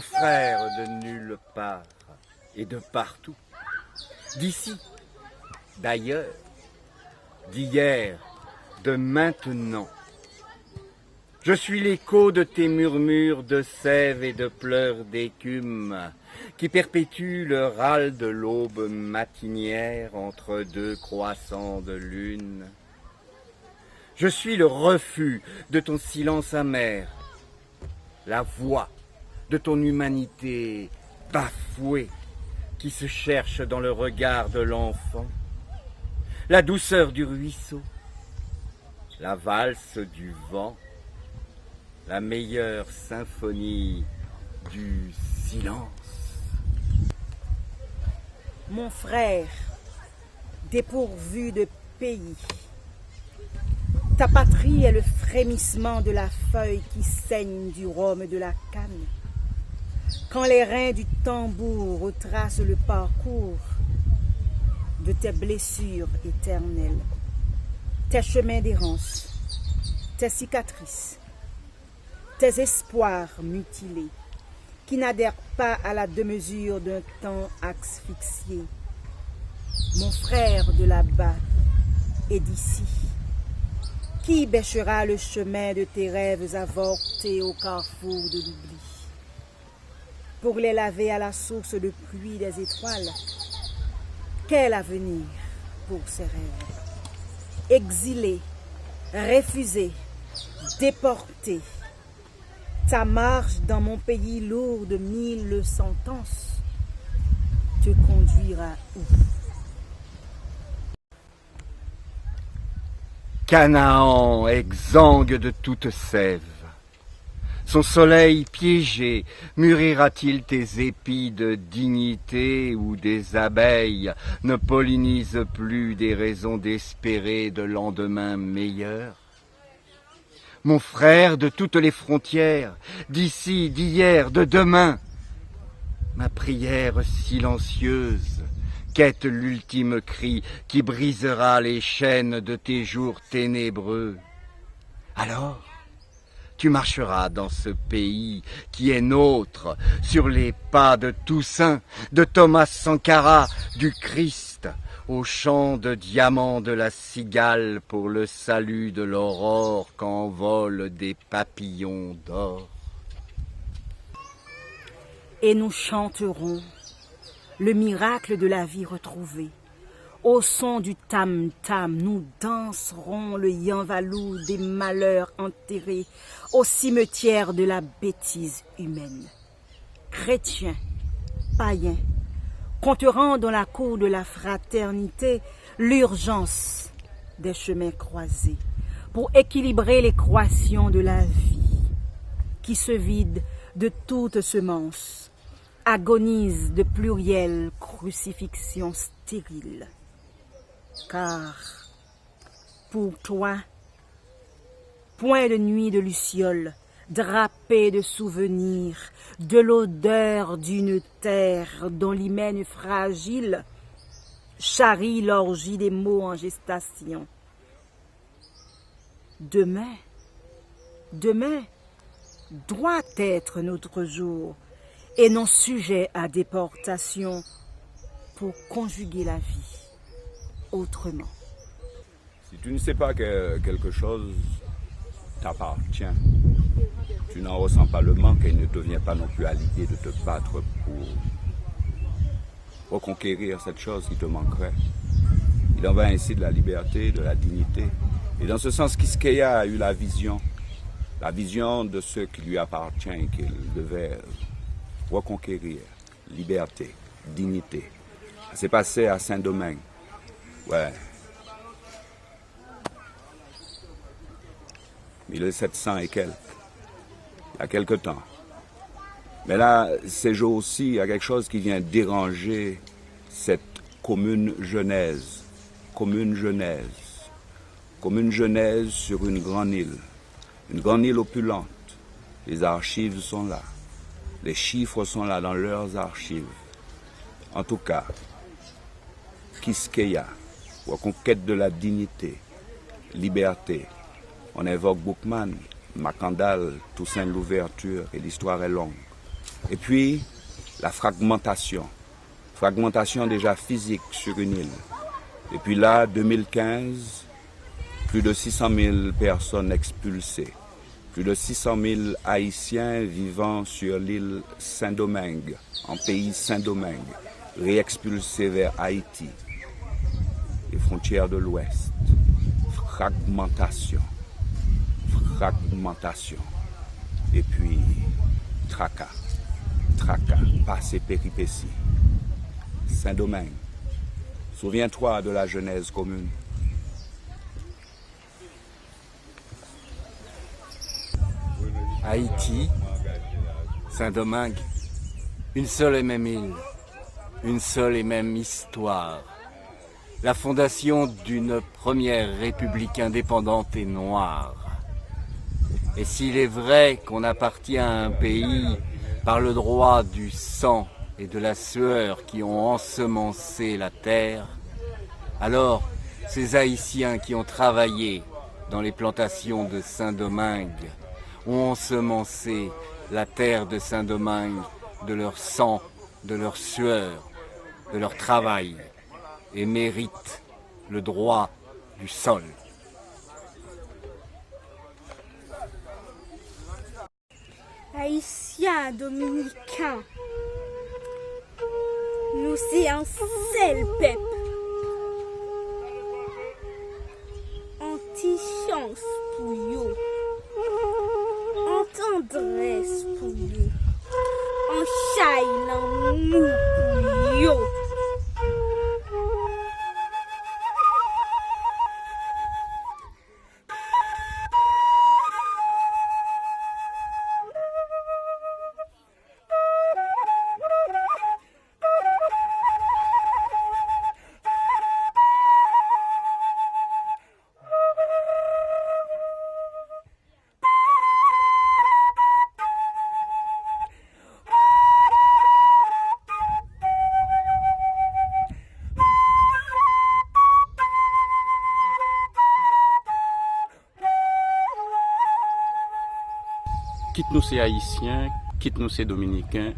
frère de nulle part et de partout, d'ici, d'ailleurs, d'hier, de maintenant. Je suis l'écho de tes murmures de sève et de pleurs d'écume qui perpétuent le râle de l'aube matinière entre deux croissants de lune. Je suis le refus de ton silence amer, la voix de ton humanité bafouée qui se cherche dans le regard de l'enfant, la douceur du ruisseau, la valse du vent, la meilleure symphonie du silence. Mon frère, dépourvu de pays, ta patrie est le frémissement de la feuille qui saigne du rhum de la canne. Quand les reins du tambour retracent le parcours de tes blessures éternelles, tes chemins d'errance, tes cicatrices, tes espoirs mutilés, qui n'adhèrent pas à la démesure d'un temps asphyxié. Mon frère de là-bas et d'ici, qui bêchera le chemin de tes rêves avortés au carrefour de l'oubli, pour les laver à la source de pluie des étoiles? Quel avenir pour ces rêves? Exilés, refusés, déportés, ta marche dans mon pays lourd de 1000 sentences te conduira où? Canaan exsangue de toute sève, son soleil piégé mûrira-t-il tes épis de dignité où des abeilles ne pollinisent plus des raisons d'espérer de lendemains meilleurs? Mon frère de toutes les frontières, d'ici, d'hier, de demain, ma prière silencieuse quête l'ultime cri qui brisera les chaînes de tes jours ténébreux. Alors, tu marcheras dans ce pays qui est nôtre, sur les pas de Toussaint, de Thomas Sankara, du Christ, au chant de diamants de la cigale pour le salut de l'aurore qu'envolent des papillons d'or. Et nous chanterons le miracle de la vie retrouvée. Au son du tam-tam, nous danserons le yanvalou des malheurs enterrés au cimetière de la bêtise humaine. Chrétiens, païens, compteront dans la cour de la fraternité l'urgence des chemins croisés pour équilibrer l'équation de la vie qui se vide de toute semence, agonise de plurielles crucifixions stériles. Car, pour toi, point de nuit de lucioles, drapé de souvenirs, de l'odeur d'une terre dont l'hymen fragile charrie l'orgie des mots en gestation. Demain doit être notre jour et non sujet à déportation pour conjuguer la vie autrement. Si tu ne sais pas que quelque chose t'appartient, tu n'en ressens pas le manque et il ne te vient pas non plus à l'idée de te battre pour reconquérir cette chose qui te manquerait. Il en va ainsi de la liberté, de la dignité. Et dans ce sens, Quisqueya a eu la vision de ce qui lui appartient et qu'il devait reconquérir. Liberté, dignité. Ça s'est passé à Saint-Domingue. Ouais. 1700 et quelques. Il y a quelque temps. Mais là, ces jours-ci, il y a quelque chose qui vient déranger cette commune genèse. Commune genèse. Commune genèse sur une grande île. Une grande île opulente. Les archives sont là. Les chiffres sont là dans leurs archives. En tout cas, Quisqueya, reconquête de la dignité, liberté. On invoque Boukman, Macandal, Toussaint l'ouverture et l'histoire est longue. Et puis, la fragmentation. Fragmentation déjà physique sur une île. Et puis là, 2015, plus de 600 000 personnes expulsées. Plus de 600 000 Haïtiens vivant sur l'île Saint-Domingue, en pays Saint-Domingue, réexpulsés vers Haïti, les frontières de l'Ouest. Fragmentation. Fragmentation. Et puis, tracas. Tracas, passé péripéties. Saint-Domingue. Souviens-toi de la Genèse commune. Haïti, Saint-Domingue, une seule et même île, une seule et même histoire. La fondation d'une première république indépendante et noire. Et s'il est vrai qu'on appartient à un pays par le droit du sang et de la sueur qui ont ensemencé la terre, alors ces Haïtiens qui ont travaillé dans les plantations de Saint-Domingue ont ensemencé la terre de Saint-Domingue de leur sang, de leur sueur, de leur travail et méritent le droit du sol. Haïtiens, dominicains, nous c'est un seul peuple. Anti-chance pour yo, en tendresse pour yo, en chaille l'amour pour yo. Quitte nous ces Haïtiens, quitte nous ces Dominicains,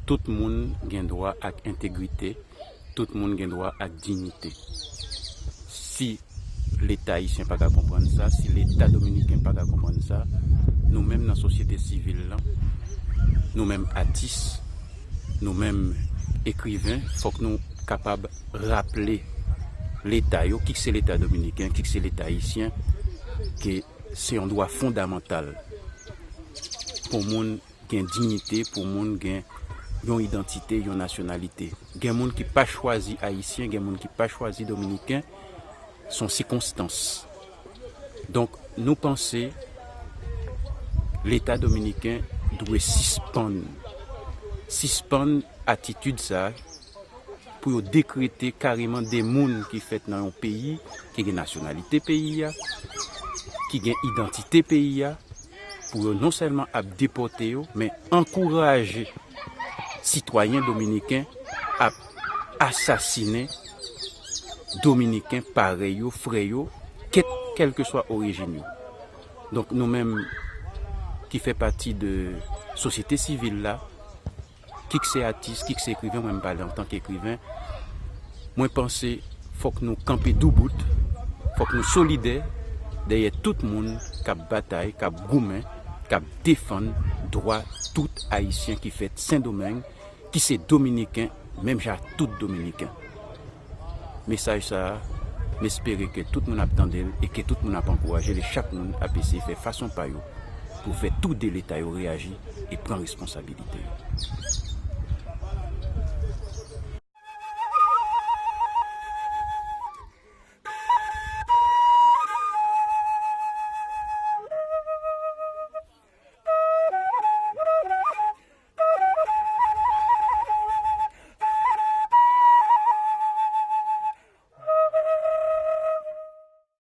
tout le monde a droit à intégrité, tout le monde a droit à dignité. Si l'État haïtien n'a pas comprendre ça, si l'État dominicain n'a pas comprendre ça, nous-mêmes dans la société civile, nous-mêmes artistes, nous-mêmes écrivains, il faut que nous soyons capables de rappeler l'État, qui c'est l'État dominicain, qui c'est l'État haïtien, que c'est un droit fondamental. Pour les gens qui ont une dignité, pour les gens qui ont une identité, une nationalité. Il y a des gens qui n'ont pas choisi haïtien, il y a des gens qui n'ont pas choisi dominicain, sont circonstances. Donc, nous pensons que l'État dominicain doit suspendre l'attitude ça pour décréter carrément des gens qui font dans un pays, qui ont une nationalité pays, qui ont une identité pays, pour non seulement à déporter, mais encourager citoyens dominicains à assassiner dominicains pareils, frères, quelle que soit l'origine. Donc nous-mêmes, qui fait partie de la société civile là, qui c'est artiste, qui c'est écrivain, moi je parle en tant qu'écrivain, moi je pense qu'il faut que nous campions debout, il faut que nous solidaires derrière tout le monde qui a bataille, qui a gourmet, qui défend le droit tout haïtien qui fait Saint-Domingue, qui c'est dominicain, même j'ai tout dominicain. Message ça, j'espère que tout le monde attendait et que tout le monde a encouragé, chaque monde a essayé de faire façon par eux pour faire tout de l'État réagir et prendre responsabilité.